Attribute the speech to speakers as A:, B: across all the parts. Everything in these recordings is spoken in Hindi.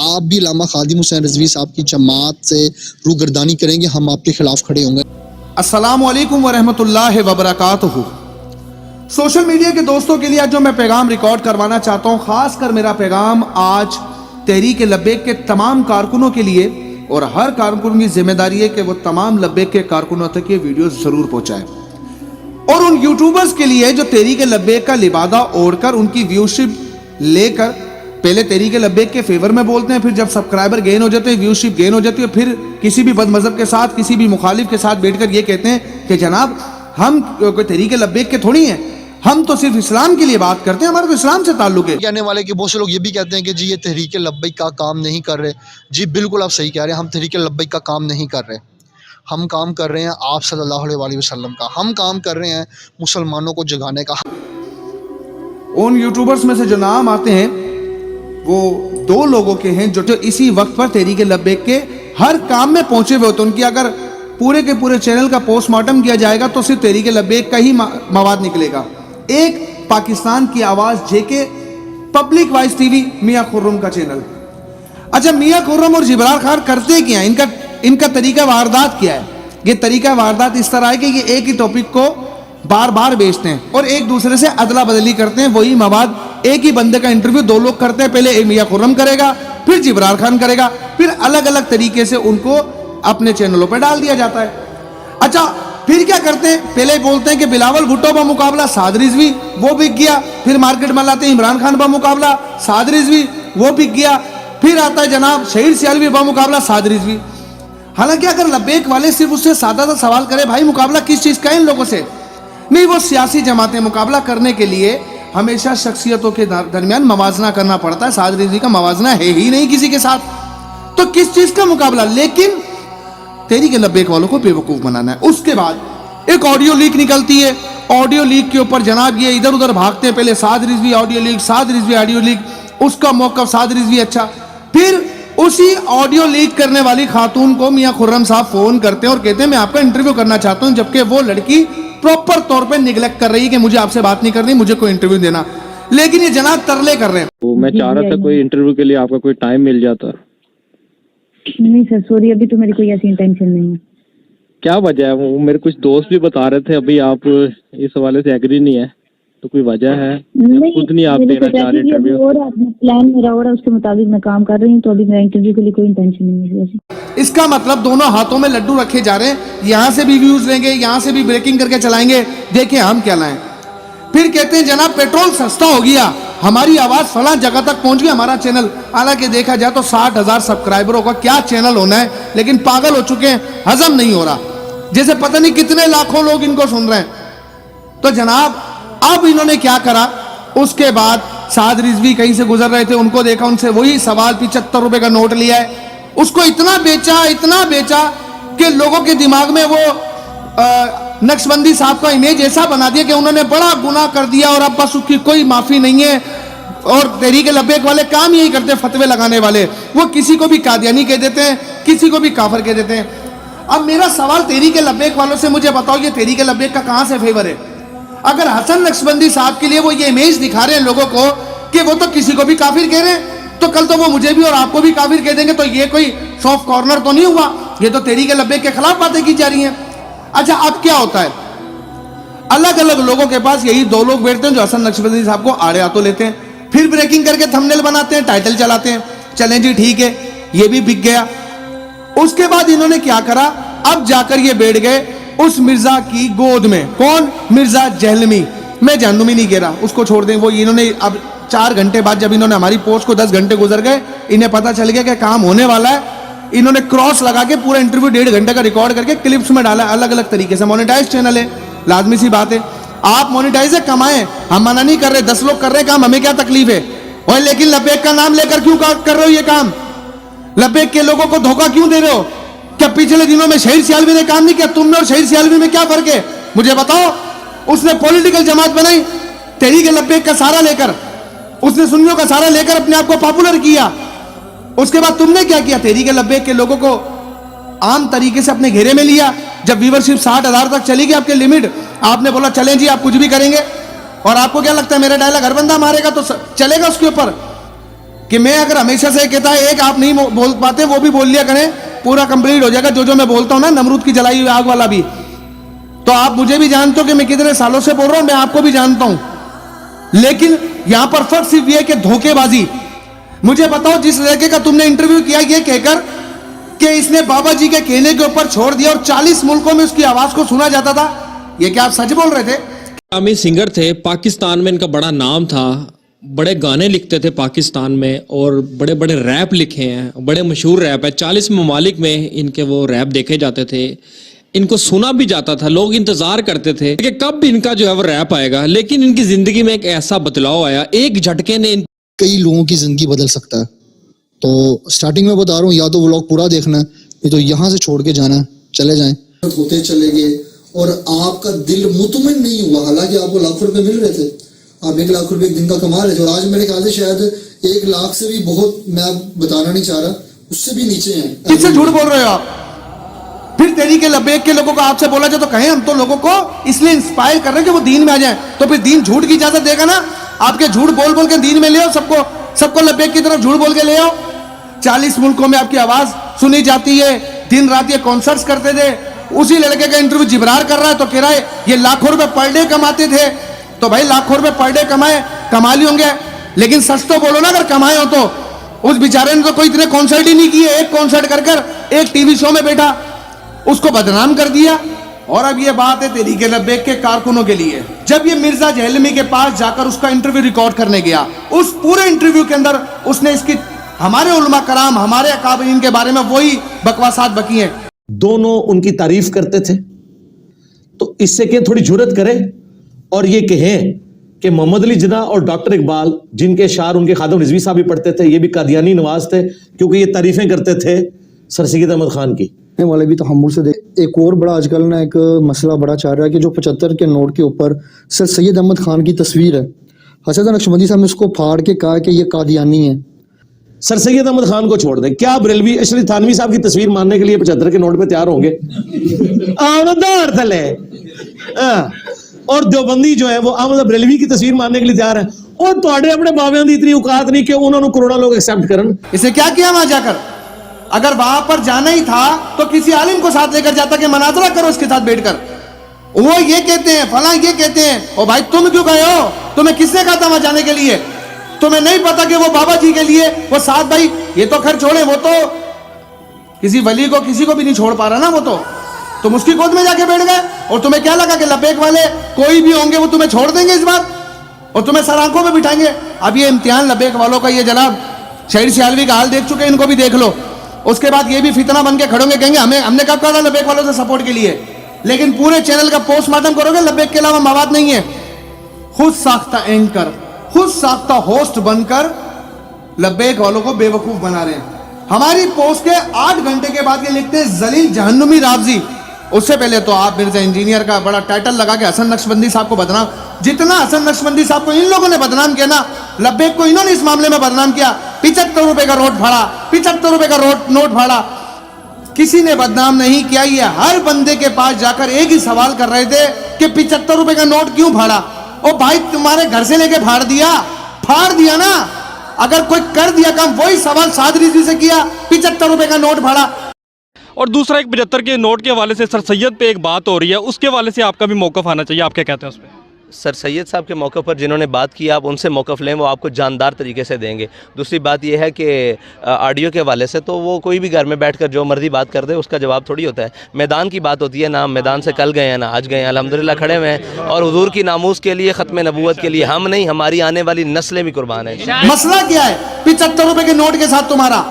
A: आप भी अल्लामा खादिम हुसैन रिजवी साहब की जमात से रूगर्दानी करेंगे, हम आपके खिलाफ खड़े होंगे।
B: अस्सलामु अलैकुम वरहमतुल्लाहि वबरकातुहू। सोशल मीडिया के दोस्तों के लिए आज जो मैं पैगाम रिकॉर्ड करवाना चाहता हूँ, खासकर मेरा पैगाम आज तहरीक लब्बैक के तमाम कारकुनों के लिए, और हर कारकुन की जिम्मेदारी है कि वो तमाम लब्बैक के कारकुनों तक ये वीडियो जरूर पहुंचाए, और उन यूट्यूबर्स के लिए जो तहरीक लब्बैक का लिबादा ओढ़कर उनकी व्यूशिप लेकर पहले तहरीक लब्बैक के फेवर में बोलते हैं, फिर जब सब्सक्राइबर गेन हो जाते हैं, व्यूशिप गेन हो जाती है, फिर किसी भी बदमज़हब के साथ, किसी भी मुखालिफ के साथ बैठकर ये कहते हैं कि जनाब हम कोई तहरीक लब्बैक के थोड़ी हैं, हम तो सिर्फ इस्लाम के लिए बात करते हैं, हमारा तो इस्लाम से ताल्लुक है।
A: कहने वाले कि बहुत से लोग ये भी कहते हैं कि जी ये तहरीक लब्बैक का काम नहीं कर रहे। जी बिल्कुल आप सही कह रहे हैं, हम तहरीक लब्बैक का काम नहीं कर रहे। हम काम कर रहे हैं आप सल्लल्लाहु अलैहि वसल्लम का, हम काम कर रहे हैं मुसलमानों को जगाने का।
B: उन यूट्यूबर्स में से जो नाम आते हैं वो दो लोगों के हैं जो इसी वक्त पर तहरीक लब्बैक के हर काम में पहुंचे हुए होते हैं। उनकी अगर पूरे के पूरे चैनल का पोस्टमार्टम किया जाएगा तो सिर्फ तहरीक लब्बैक का ही मवाद निकलेगा। एक पाकिस्तान की आवाज जेके पब्लिक वॉइस टीवी मियां खुर्रम का चैनल। अच्छा, मियां खुर्रम और जिब्रार खान करते क्या है, इनका तरीका वारदात क्या है? ये तरीका वारदात इस तरह है कि ये एक ही टॉपिक को बार बार बेचते हैं और एक दूसरे से अदला बदली करते हैं। वही मवाद, एक ही बंदे का इंटरव्यू दो लोग करते हैं, पहले एक मियां खुर्रम करेगा, फिर जिब्रार खान करेगा, फिर अलग अलग तरीके से उनको अपने चैनलों पर डाल दिया जाता है। अच्छा, फिर क्या करते हैं, पहले बोलते हैं कि बिलावल भुट्टो का मुकाबला साद रिजवी, वो बिक गया। फिर मार्केट में लाते हैं इमरान खान का मुकाबला साद रिजवी, वो बिक गया। फिर आता है जनाब शहीद सियालवी का मुकाबला साद रिजवी। हालांकि अगर लब्बैक वाले सिर्फ उससे सादा सा सवाल करे, भाई मुकाबला किस चीज का है इन लोगों से, नहीं, वो सियासी जमातें मुकाबला करने के लिए हमेशा शख्सियतों के दरमियान मवाजना करना पड़ता है। साद रिजवी का मवाजना है ही नहीं किसी के साथ, तो किस चीज का मुकाबला? लेकिन तहरीक लब्बैक वालों को बेवकूफ बनाना है। उसके बाद एक ऑडियो लीक निकलती है, ऑडियो लीक के ऊपर जनाब ये इधर उधर भागते हैं, पहले साद रिजवी ऑडियो लीक, साद रिजवी ऑडियो लीक, उसका मौकफ साद रिजवी अच्छा। फिर उसी ऑडियो लीक करने वाली खातून को मियां खुर्रम साहब फोन करते हैं और कहते हैं मैं आपका इंटरव्यू करना चाहता हूं, जबकि वो लड़की प्रॉपर तौर पे निगलेक्ट कर रही है कि मुझे आपसे बात नहीं करनी, मुझे कोई इंटरव्यू देना। लेकिन ये जनाब तरले कर रहे हैं।
C: तो मैं चाह रहा था कोई इंटरव्यू के लिए आपका कोई टाइम मिल जाता।
D: नहीं सर, सॉरी, अभी तो मेरी कोई ऐसी इंटेंशन नहीं है।
C: क्या वजह है? वो मेरे कुछ दोस्त भी बता रहे थे अभी आप इस हवाले से एग्री नहीं है, तो कोई वजह है? खुद नहीं आप देना चाह रहे इंटरव्यू?
D: और प्लान मेरा और उसके मुताबिक मैं काम कर रही हूँ, तो अभी मेरा इंटरव्यू के लिए कोई इंटेंशन नहीं है।
B: इसका मतलब दोनों हाथों में लड्डू रखे जा रहे हैं, यहाँ से भी व्यूज लेंगे, यहाँ से भी ब्रेकिंग करके चलाएंगे, देखिए हम क्या लाएं। फिर कहते हैं जनाब पेट्रोल सस्ता हो गया, हमारी आवाज फला जगह तक पहुंच गई, हमारा चैनल। हालांकि देखा जाए तो 60,000 सब्सक्राइबरों का क्या चैनल होना है, लेकिन पागल हो चुके हैं, हजम नहीं हो रहा, जैसे पता नहीं कितने लाखों लोग इनको सुन रहे हैं। तो जनाब अब इन्होंने क्या करा, उसके बाद साद रिजवी कहीं से गुजर रहे थे, उनको देखा, उनसे वही सवाल 75 रुपए का नोट लिया है, उसको इतना बेचा कि लोगों के दिमाग में वो नक्शबंदी साहब का इमेज ऐसा बना दिया कि उन्होंने बड़ा गुनाह कर दिया और अब बस उसकी कोई माफी नहीं है। और तहरीक लब्बैक वाले काम यही करते हैं, फतवे लगाने वाले, वो किसी को भी कादियानी कह देते हैं, किसी को भी काफिर कह देते हैं। अब मेरा सवाल तहरीक लब्बैक वालों से, मुझे बताओ ये तहरीक लब्बैक का कहां से फेवर है? अगर हसन नक्शबंदी साहब के लिए वो ये इमेज दिखा रहे हैं लोगों को कि वो तो किसी को भी काफिर कह रहे हैं, तो कल तो वो मुझे भी और आपको भी काफिर कह देंगे, तो ये कोई सॉफ्ट कॉर्नर तो नहीं हुआ, ये तो तहरीक लब्बैक के खिलाफ बातें की जा रही हैं। अच्छा, अब क्या होता है, अलग अलग लोगों के पास यही दो लोग बैठते हैं जो हसन नक्शबंदी साहब को आड़े हाथों लेते हैं, फिर ब्रेकिंग करके थंबनेल बनाते हैं, टाइटल चलाते हैं, चलें जी ठीक है, ये भी बिक गया। उसके बाद इन्होंने क्या करा, अब जाकर ये बैठ गए उस मिर्जा की गोद में। कौन? मिर्जा जहलमी। मैं जहनुमी नहीं कह रहा, उसको छोड़ दें। वो इन्होंने अब 4 घंटे बाद जब इन्होंने हमारी पोस्ट को 10 घंटे गुजर गए, इन्हें पता चल गया कि काम होने वाला है, इन्होंने क्रॉस लगा के पूरा इंटरव्यू 1.5 घंटे का रिकॉर्ड करके क्लिप्स में डाला, अलग अलग तरीके से। मोनेटाइज चैनल है, लाजमी सी बात है, आप मोनेटाइज कमाएं, हम मना नहीं कर रहे, 10 लोग कर रहे काम, हमें क्या तकलीफ है? और लेकिन लब्बैक का नाम लेकर क्यों कर रहे हो ये काम? लब्बैक के लोगों को धोखा क्यों दे रहे हो? क्या पिछले दिनों में शहीद सियालवी ने काम नहीं किया? तुमने और शहीद सियालवी में क्या फर्क है, मुझे बताओ। उसने पॉलिटिकल जमात बनाई तहरीक लब्बैक का सहारा लेकर, उसने सुन्नियों का सहारा लेकर अपने आप को पॉपुलर किया। उसके बाद तुमने क्या किया? तहरीक लब्बैक के लोगों को आम तरीके से अपने घेरे में लिया। जब व्यूवरशिप 60,000 तक चली गई आपके लिमिट, आपने बोला चलें जी आप कुछ भी करेंगे। और आपको क्या लगता है मेरा डायलॉग हर बंदा मारेगा तो चलेगा उसके ऊपर? कि मैं अगर हमेशा से कहता है एक आप नहीं बोल पाते, वो भी बोल लिया करें, पूरा कंप्लीट हो जाएगा। जो मैं बोलता हूं ना, नमरूद की जलाई हुई आग वाला भी, तो आप मुझे भी जानते हो कि मैं कितने सालों से बोल रहा हूं, मैं आपको भी जानता हूं। लेकिन यहां पर फर्क सिर्फ यह कि धोखेबाजी। मुझे बताओ, जिस लड़के का तुमने इंटरव्यू किया ये कहकर कि इसने बाबा जी के कहने के ऊपर छोड़ दिया और 40 मुल्कों में उसकी आवाज को सुना जाता था, ये क्या आप सच बोल रहे थे?
E: नामी सिंगर थे, पाकिस्तान में इनका बड़ा नाम था, बड़े गाने लिखते थे पाकिस्तान में और बड़े बड़े रैप लिखे हैं, बड़े मशहूर रैप है। 40 ममालिक में इनके वो रैप देखे जाते थे, इनको सुना भी जाता था, लोग इंतजार करते थे कि कब इनका जो है वो रैप आएगा। लेकिन इनकी जिंदगी में एक ऐसा बदलाव आया, एक झटके ने
A: कई लोगों की ज़िंदगी बदल सकता है। तो स्टार्टिंग में बता रहा हूँ, या तो व्लॉग पूरा देखना है, नहीं तो यहाँ से छोड़ के जाना है, चले जाएं। होते चले गए और आपका दिल मुतमिन नहीं हुआ, हालांकि आपको लाखों रुपए मिल रहे थे, आप 1 लाख रुपए एक दिन का कमा रहे थे, और आज मेरे ख्याल से शायद 1 लाख से भी बहुत, मैं बताना नहीं चाह रहा, उससे भी नीचे हैं।
B: किससे झूठ बोल रहे हो आप? फिर तहरीक लब्बैक के लोगों को आपसे बोला जाए तो कहें हम तो लोगों को इसलिए इंस्पायर कर रहे हैं कि वो दीन में आ जाए, तो फिर दीन झूठ की इजाजत देगा ना? आपके झूठ बोल बोल के दीन में ले आओ, सबको लब्बैक की तरफ झूठ बोल के ले आओ। 40 मुल्कों में आपकी आवाज सुनी जाती है, दिन रात ये कॉन्सर्ट्स करते थे। उसी लड़के का इंटरव्यू जिब्रार कर रहा है तो कह रहा है ये लाखों रुपए पर डे कमाते थे। तो भाई लाखों रुपए पर डे कमा ली होंगे, लेकिन सच तो बोलो ना, अगर कमाए हो तो। उस बेचारे ने तो कोई इतने कॉन्सर्ट ही नहीं किए, एक कॉन्सर्ट कर एक टीवी शो में बैठा, उसको बदनाम कर दिया। और अब ये बात है तहरीक लब्बैक के कारकुनों के लिए। जब ये मिर्जा जहलमी के पास जाकर उसका इंटरव्यू रिकॉर्ड करने गया, उस पूरे इंटरव्यू के अंदर उसने इसकी हमारे उलमा कराम, हमारे अकाबरीन के बारे में वही बकवासात बकी हैं।
F: दोनों उनकी तारीफ करते थे, तो इससे क्या थोड़ी जुर्रत करें और ये कहें कि मोहम्मद अली जिन्ना और डॉक्टर इकबाल, जिनके शार उनके खादिम रिजवी साहब भी पढ़ते थे, ये भी कादियानी नवाज थे, क्योंकि ये तारीफें करते थे सर सैयद अहमद खान की।
A: वाले भी तो हम से एक और बड़ा आजकल ना एक मसला बड़ा चाह रहा है कि जो 75 के नोट के ऊपर सर सैयद अहमद खान की तस्वीर है, हसन नक्शबंदी साहब ने उसको फाड़ के कहा कि ये कादियानी है।
F: सर सैयद अहमद खान को छोड़ दें, क्या बरेलवी अशरफ थानवी साहब की तस्वीर मानने के लिए 75 के नोट पे तैयार होंगे? आमदार थले और देवबंदी जो है वो अहमद बरेलवी की तस्वीर मानने के लिए तैयार है। और तुहाडे अपने बावियां दी इतनी औकात नहीं कि उन्होंने करोड़ों लोग एक्सेप्ट करन।
B: इसे क्या किया वहां जाकर? अगर वहां पर जाना ही था तो किसी आलिम को साथ लेकर जाता कि मनाजरा करो उसके साथ बैठकर। वो ये कहते हैं, फला ये कहते हैं, ओ भाई तुम क्यों गए हो? तुम्हें किसने कहा था वहां जाने के लिए? तुम्हें नहीं पता कि वो बाबा जी के लिए वो साथ, भाई ये तो खैर छोड़े, वो तो किसी वली को किसी को भी नहीं छोड़ पा रहा ना, वो तो तुम उसकी गोद में जाके बैठ गए। और तुम्हें क्या लगा कि लब्बैक वाले कोई भी होंगे वो तुम्हें छोड़ देंगे इस बार और तुम्हें सर आंखों में बिठाएंगे? अब ये इम्तिहान लब्बैक वालों का, ये जनाब शहीद सियालवी का हाल देख चुके हैं, इनको भी देख लो। उसके बाद ये भी फितना बन के खड़ोगे, कहेंगे हमने कब कहा था लब्बैक वालों से सपोर्ट के लिए, लेकिन पूरे चैनल का पोस्टमार्टम करोगे लब्बैक के अलावा मवाद नहीं है। खुद साख्ता एंकर, खुद साख्ता होस्ट बनकर लब्बैक वालों को बेवकूफ बना रहे हैं। हमारी पोस्ट के 8 घंटे के बाद ये लिखते हैं जलील जहन्नुमी रावजी। उससे पहले तो आप मिर्जा इंजीनियर का बड़ा टाइटल लगा के हसन नक्शबंदी साहब को बदनाम, जितना हसन नक्शबंदी साहब को इन लोगों ने बदनाम किया ना, लब्बैक को इन्होंने इस मामले में बदनाम किया। 75 रुपए का नोट फाड़ा, 75 रुपए का नोट फाड़ा, किसी ने बदनाम नहीं किया। ये हर बंदे के पास जाकर एक ही सवाल कर रहे थे कि 75 रुपए का नोट क्यों फाड़ा? ओ भाई तुम्हारे घर से लेके फाड़ दिया ना। अगर कोई कर दिया काम, वही सवाल सादरी जी से किया, 75 रुपए का नोट फाड़ा।
G: और दूसरा एक 75 के नोट के हवाले से सर सैयद पे एक बात हो रही है, उसके हवाले से आपका भी मौक़िफ़ आना चाहिए, आप क्या कहते हैं उस पर?
H: सर सैयद साहब के मौके पर जिन्होंने बात की, आप उनसे मौक़िफ़ लें, वो आपको जानदार तरीके से देंगे। दूसरी बात यह है कि ऑडियो के हवाले से तो वो कोई भी घर में बैठकर जो मर्जी बात कर दे, उसका जवाब थोड़ी होता है। मैदान की बात होती है ना, हम मैदान से कल गए हैं ना आज गए हैं, अल्हम्दुलिल्लाह खड़े हुए हैं और हुजूर की नामूस के लिए, ख़त्म नबूवत के लिए हम नहीं, हमारी आने वाली नस्लें भी कुर्बान हैं।
B: मसला क्या है 75 रुपए के नोट के साथ तुम्हारा?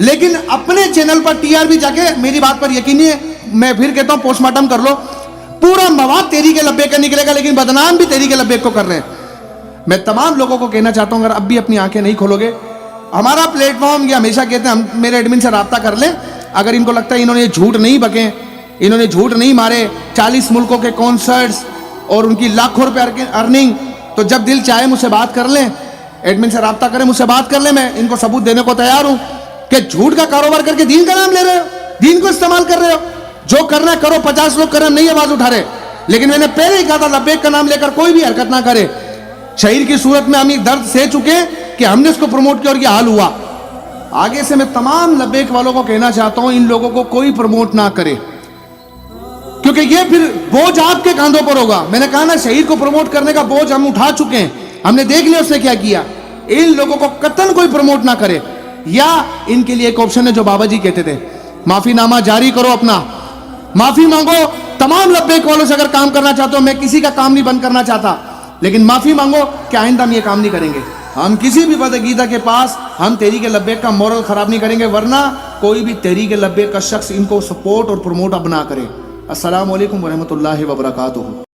B: लेकिन अपने चैनल पर टीआरपी जाके, मेरी बात पर यकीन है, मैं फिर कहता हूं पोस्टमार्टम कर लो, पूरा मवाद तहरीक लब्बैक का निकलेगा, लेकिन बदनाम भी तहरीक लब्बैक को कर रहे हैं। मैं तमाम लोगों को कहना चाहता हूं, अगर अब भी अपनी आंखें नहीं खोलोगे, हमारा प्लेटफॉर्म, ये हमेशा कहते हैं, हम मेरे एडमिन से रब्ता कर लें, अगर इनको लगता है इन्होंने झूठ नहीं बके, इन्होंने झूठ नहीं मारे, 40 मुल्कों के कॉन्सर्ट्स और उनकी लाखों रुपए अर्निंग, तो जब दिल चाहे मुझसे बात कर लें, एडमिन से रब्ता करें, मुझसे बात कर लें, मैं इनको सबूत देने को तैयार हूं कि झूठ का कारोबार करके दीन का नाम ले रहे हो, दीन को इस्तेमाल कर रहे हो। जो करना करो, 50 लोग कर रहे, नहीं आवाज उठा रहे, लेकिन मैंने पहले ही कहा था लब्बैक का नाम लेकर कोई भी हरकत ना करे। शहीद की सूरत में हम ये दर्द सह चुके कि कि हमने इसको प्रमोट किया और ये हाल हुआ। आगे से मैं तमाम लब्बैक वालों को कहना चाहता हूं, इन लोगों को कोई प्रमोट ना करे, क्योंकि ये फिर बोझ आपके कांधों पर होगा। मैंने कहा ना, शहीद को प्रमोट करने का बोझ हम उठा चुके हैं, हमने देख लिया उसने क्या किया। इन लोगों को कतन कोई प्रमोट ना करे। या इनके लिए एक ऑप्शन है जो बाबा जी कहते थे, माफीनामा जारी करो, अपना माफी मांगो। तमाम लब्बैक वालों से अगर काम करना चाहते हो, मैं किसी का काम नहीं बंद करना चाहता, लेकिन माफी मांगो कि आइंदा हम ये काम नहीं करेंगे। हम किसी भी बदअकीदा के पास हम तहरीक लब्बैक का मोरल खराब नहीं करेंगे, वरना कोई भी तहरीक लब्बैक का शख्स इनको सपोर्ट और प्रमोट अब ना करे। अस्सलाम वालेकुम वरहमतुल्लाहि वबरकातुहू।